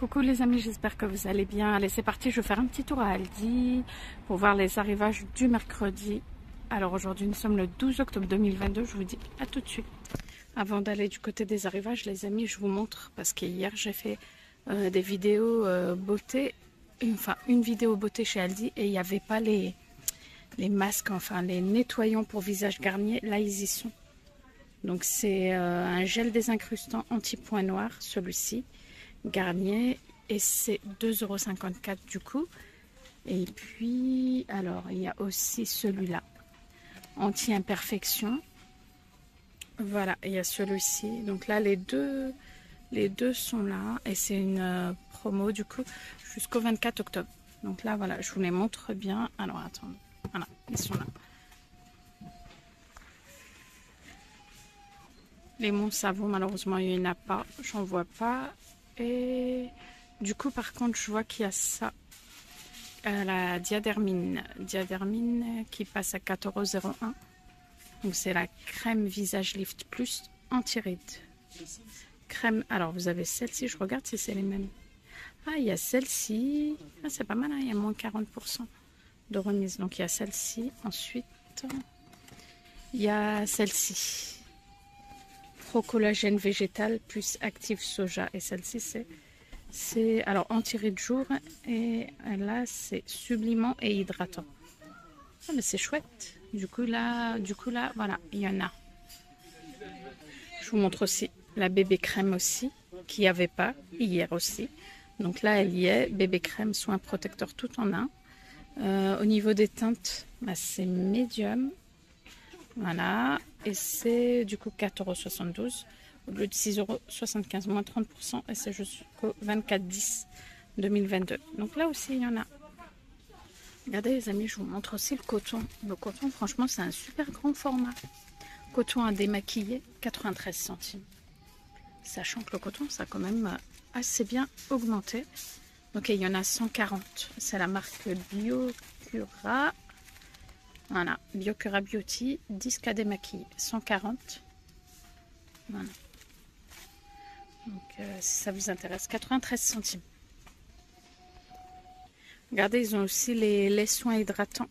Coucou les amis, j'espère que vous allez bien. Allez, c'est parti, je vais faire un petit tour à Aldi pour voir les arrivages du mercredi. Alors aujourd'hui, nous sommes le 12 octobre 2022, je vous dis à tout de suite. Avant d'aller du côté des arrivages, les amis, je vous montre, parce qu'hier j'ai fait des vidéos beauté, enfin une vidéo beauté chez Aldi et il n'y avait pas les masques, enfin les nettoyants pour visage Garnier, là ils y sont. Donc c'est un gel désincrustant anti-point noir, celui-ci, Garnier, et c'est 2,54 € du coup. Et puis, alors, il y a aussi celui-là, anti-imperfection. Voilà, il y a celui-ci. Donc là, les deux sont là, et c'est une promo du coup jusqu'au 24 octobre. Donc là, voilà, je vous les montre bien. Alors, attendez, voilà, ils sont là. Les monts savon, malheureusement, il n'y en a pas. J'en vois pas. Et du coup, par contre, je vois qu'il y a ça. La diadermine. Diadermine qui passe à 4,01 €. Donc, c'est la crème visage lift plus anti-rides. Crème. Alors, vous avez celle-ci. Je regarde si c'est les mêmes. Ah, il y a celle-ci. Ah, c'est pas mal, hein, il y a moins 40% de remise. Donc, il y a celle-ci. Ensuite, il y a celle-ci. Collagène végétal plus active soja, et celle-ci c'est alors anti-rides jour, et là c'est sublimant et hydratant. Ah, mais c'est chouette. Du coup là voilà, il y en a. Je vous montre aussi la bébé crème aussi, qu'il n'y avait pas hier aussi. Donc là elle y est, bébé crème soin protecteur tout en un. Au niveau des teintes, bah, c'est médium. Voilà, et c'est du coup 4,72 € au lieu de 6,75 €, moins 30%, et c'est jusqu'au 24/10 2022. Donc là aussi, il y en a. Regardez les amis, je vous montre aussi le coton. Le coton, franchement, c'est un super grand format. Coton à démaquiller, 93 centimes. Sachant que le coton, ça a quand même assez bien augmenté. Donc il y en a 140. C'est la marque Biocura. Voilà, Biocura Beauty, disque à démaquiller, 140. Voilà. Donc, si ça vous intéresse, 93 centimes. Regardez, ils ont aussi les soins hydratants.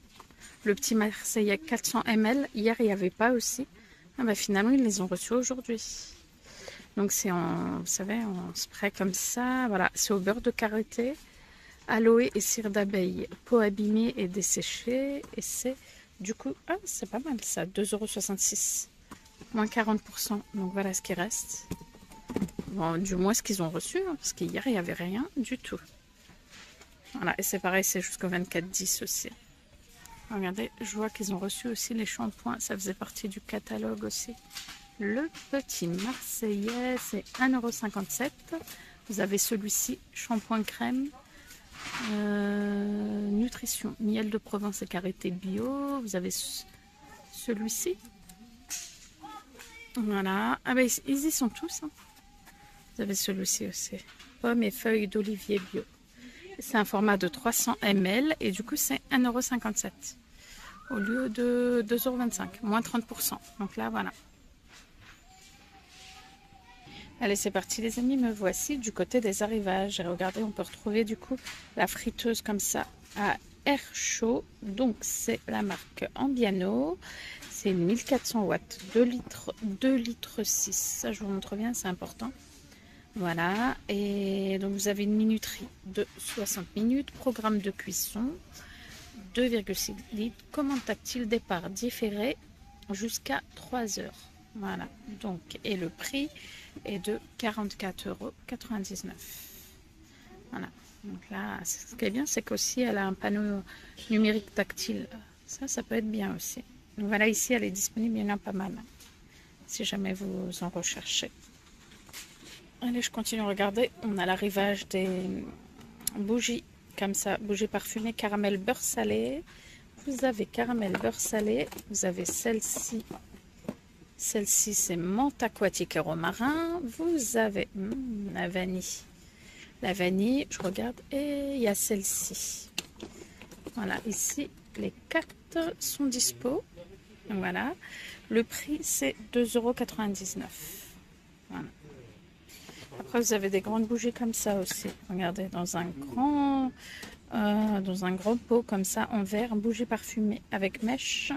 Le petit Marseillais 400 ml. Hier, il n'y avait pas aussi. Ah bah, finalement, ils les ont reçus aujourd'hui. Donc, c'est en, vous savez, en spray comme ça. Voilà, c'est au beurre de karité, aloe et cire d'abeille, peau abîmée et desséchée. Et c'est du coup, ah, c'est pas mal ça, 2,66 €, moins 40%. Donc voilà ce qui reste. Bon, du moins ce qu'ils ont reçu, hein, parce qu'hier il n'y avait rien du tout. Voilà, et c'est pareil, c'est jusqu'au 24/10 aussi. Regardez, je vois qu'ils ont reçu aussi les shampoings, ça faisait partie du catalogue aussi. Le petit Marseillais, c'est 1,57 €. Vous avez celui-ci, shampoing crème. Nutrition, miel de Provence et karité bio. Vous avez celui-ci. Voilà. Ah ben ils y sont tous. Hein. Vous avez celui-ci aussi. Pommes et feuilles d'olivier bio. C'est un format de 300 ml et du coup c'est 1,57 € au lieu de 2,25 €, moins 30%. Donc là voilà. Allez, c'est parti les amis, me voici du côté des arrivages. Regardez, on peut retrouver du coup la friteuse comme ça à air chaud. Donc c'est la marque Ambiano. C'est 1400 watts, 2 litres 6. Ça je vous montre bien, c'est important. Voilà, et donc vous avez une minuterie de 60 minutes, programme de cuisson, 2,6 litres, commande tactile, départ différé jusqu'à 3 heures. Voilà, donc, et le prix est de 44,99 €. Voilà, donc là, ce qui est bien, c'est qu'aussi elle a un panneau numérique tactile. Ça peut être bien aussi. Donc voilà, ici, elle est disponible, il y en a pas mal, si jamais vous en recherchez. Allez, je continue à regarder. On a l'arrivage des bougies, comme ça, bougies parfumées, caramel beurre salé. Vous avez caramel beurre salé, vous avez celle-ci. Celle-ci, c'est menthe aquatique et romarin. Vous avez la vanille. La vanille, je regarde, et il y a celle-ci. Voilà, ici, les 4 sont dispo. Voilà. Le prix, c'est 2,99 €. Voilà. Après, vous avez des grandes bougies comme ça aussi. Regardez, dans un gros pot comme ça, en verre, bougie parfumée avec mèche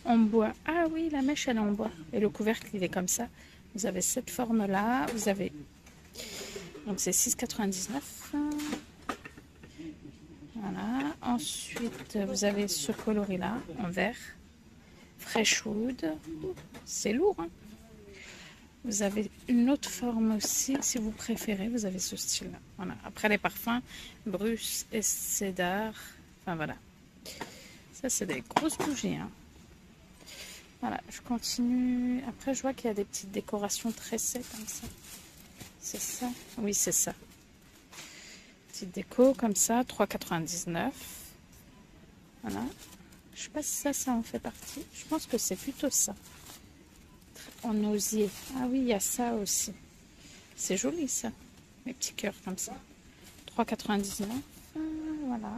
en bois. Ah oui, la mèche, elle est en bois. Et le couvercle, il est comme ça. Vous avez cette forme-là. Vous avez... Donc, c'est 6,99 €. Voilà. Ensuite, vous avez ce coloris-là, en vert. Freshwood. C'est lourd, hein. Vous avez une autre forme aussi, si vous préférez, vous avez ce style-là. Voilà. Après les parfums, Bruce et Cédar. Enfin voilà. Ça, c'est des grosses bougies, hein. Voilà, je continue. Après, je vois qu'il y a des petites décorations tressées comme ça. C'est ça? Oui, c'est ça. Petite déco comme ça, 3,99 €. Voilà. Je sais pas si ça en fait partie. Je pense que c'est plutôt ça. En osier. Ah oui, il y a ça aussi. C'est joli ça. Les petits cœurs comme ça. 3,99 €. Voilà.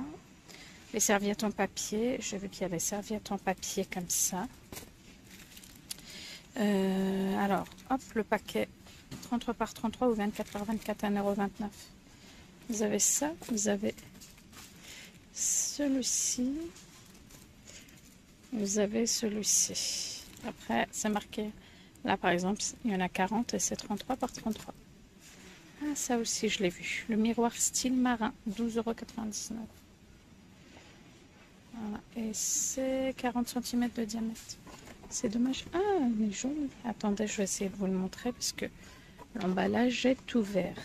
Les serviettes en papier. J'ai vu qu'il y a des serviettes en papier comme ça. Alors, hop, le paquet 33 par 33 ou 24 par 24, 1,29 €. Vous avez ça. Vous avez celui-ci. Vous avez celui-ci. Après, c'est marqué. Là, par exemple, il y en a 40 et c'est 33 par 33. Ah, ça aussi, je l'ai vu. Le miroir style marin, 12,99 €. Voilà. Et c'est 40 cm de diamètre. C'est dommage. Ah, il est joli. Attendez, je vais essayer de vous le montrer parce que l'emballage est ouvert.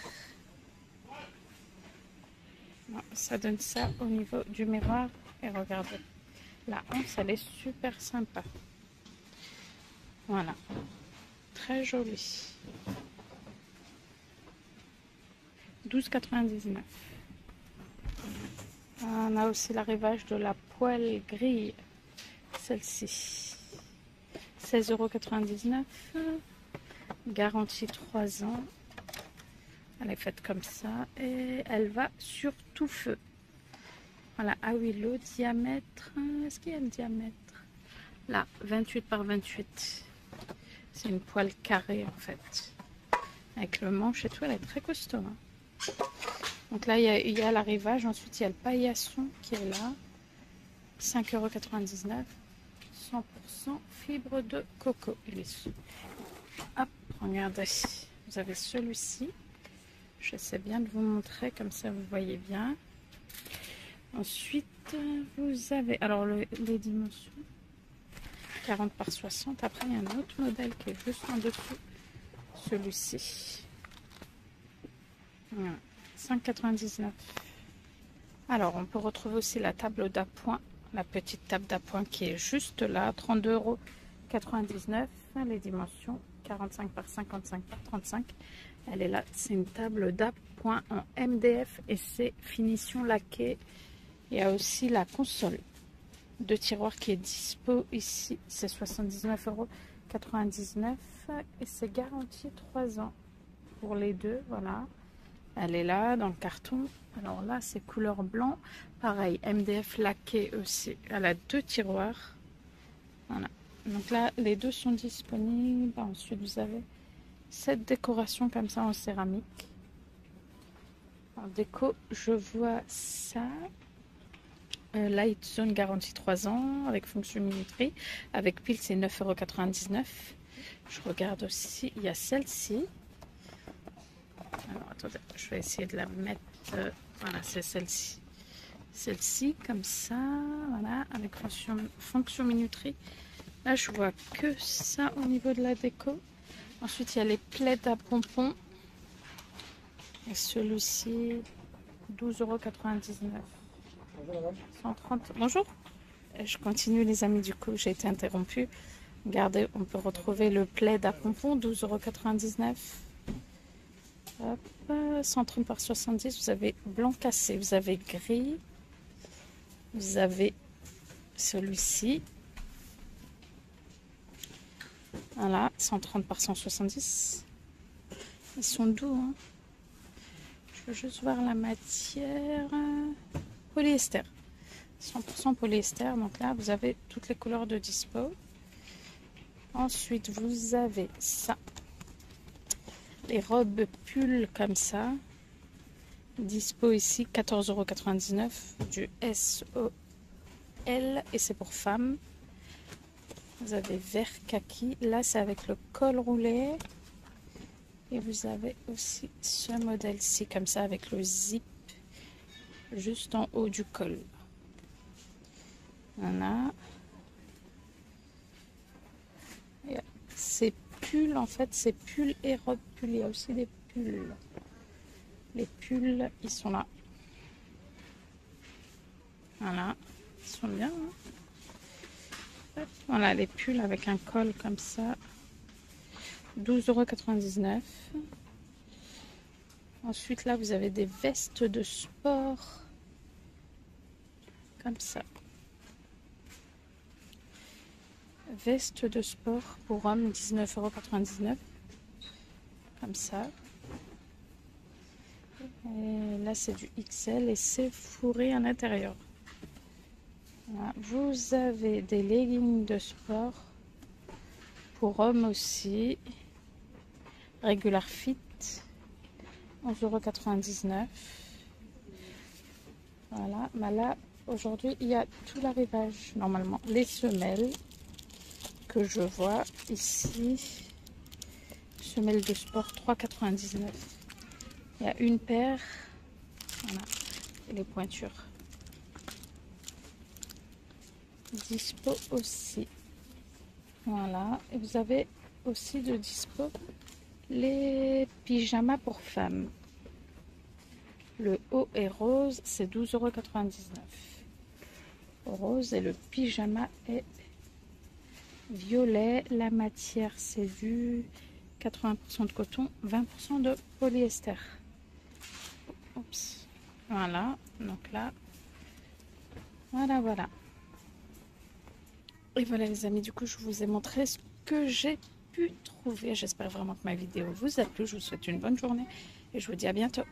Voilà, ça donne ça au niveau du miroir. Et regardez, la hanse, elle est super sympa. Voilà. Très joli. 12,99 €. On a aussi l'arrivage de la poêle grille. Celle-ci. 16,99 €. Garantie 3 ans. Elle est faite comme ça. Et elle va sur tout feu. Voilà. Ah oui, le diamètre. Est-ce qu'il y a le diamètre? Là, 28 par 28. C'est une poêle carrée en fait. Avec le manche et tout, elle est très costaud, hein. Donc là, il y a l'arrivage. Ensuite, il y a le paillasson qui est là. 5,99 €. 100% fibre de coco. Il est... Hop, regardez. Vous avez celui-ci. J'essaie bien de vous montrer, comme ça vous voyez bien. Ensuite, vous avez... Alors, les dimensions. 40 par 60. Après, il y a un autre modèle qui est juste en dessous. Celui-ci. Voilà. 5,99 €. Alors, on peut retrouver aussi la table d'appoint. La petite table d'appoint qui est juste là. 32,99 €. Les dimensions. 45 par 55 par 35. Elle est là. C'est une table d'appoint en MDF et c'est finition laquée. Il y a aussi la console de tiroir qui est dispo ici. C'est 79,99 € et c'est garanti 3 ans pour les deux. Voilà. Elle est là dans le carton. Alors là, c'est couleur blanc. Pareil, MDF laqué aussi. Elle a 2 tiroirs. Voilà. Donc là, les deux sont disponibles. Ensuite, vous avez cette décoration comme ça en céramique. En déco, je vois ça. Light Zone garantie 3 ans avec fonction minuterie. Avec pile, c'est 9,99 €. Je regarde aussi, il y a celle-ci. Alors attendez, je vais essayer de la mettre. Voilà, c'est celle-ci. Celle-ci, comme ça, voilà, avec fonction minuterie. Là, je vois que ça au niveau de la déco. Ensuite, il y a les plaids à pompons. Et celui-ci, 12,99 €. 130. Bonjour. Je continue, les amis, du coup, j'ai été interrompue. Regardez, on peut retrouver le plaid à pompons, 12,99 €. Hop, 130 par 70. Vous avez blanc cassé, vous avez gris, vous avez celui-ci. Voilà, 130 par 170. Ils sont doux, hein. Je veux juste voir la matière. Polyester. 100% polyester. Donc là, vous avez toutes les couleurs de dispo. Ensuite, vous avez ça. les robes pulls comme ça. Dispo ici, 14,99 € du SOL et c'est pour femmes. Vous avez vert kaki. Là, c'est avec le col roulé. Et vous avez aussi ce modèle-ci, comme ça, avec le zip juste en haut du col. Voilà. Ces pulls, en fait, c'est pulls et robes pulls. Il y a aussi des pulls. Les pulls, ils sont là. Voilà. Ils sont bien. Hein. Voilà, les pulls avec un col comme ça. 12,99 €. Ensuite, là, vous avez des vestes de sport. Comme ça. Veste de sport pour hommes, 19,99 €. Comme ça. Et là, c'est du XL et c'est fourré à l'intérieur. Voilà. Vous avez des leggings de sport pour hommes aussi. Regular Fit, 11,99 €. Voilà, mais là, aujourd'hui, il y a tout l'arrivage, normalement. Les semelles que je vois ici, semelles de sport, 3,99 €. Il y a une paire, voilà, et les pointures. Dispo aussi. Voilà, et vous avez aussi de dispo les pyjamas pour femmes. Le haut est rose, c'est 12,99 € rose et le pyjama est violet. La matière, c'est du 80% de coton, 20% de polyester. Oups. Voilà, donc là, voilà. Et voilà les amis, du coup, je vous ai montré ce que j'ai pu trouver. J'espère vraiment que ma vidéo vous a plu. Je vous souhaite une bonne journée et je vous dis à bientôt.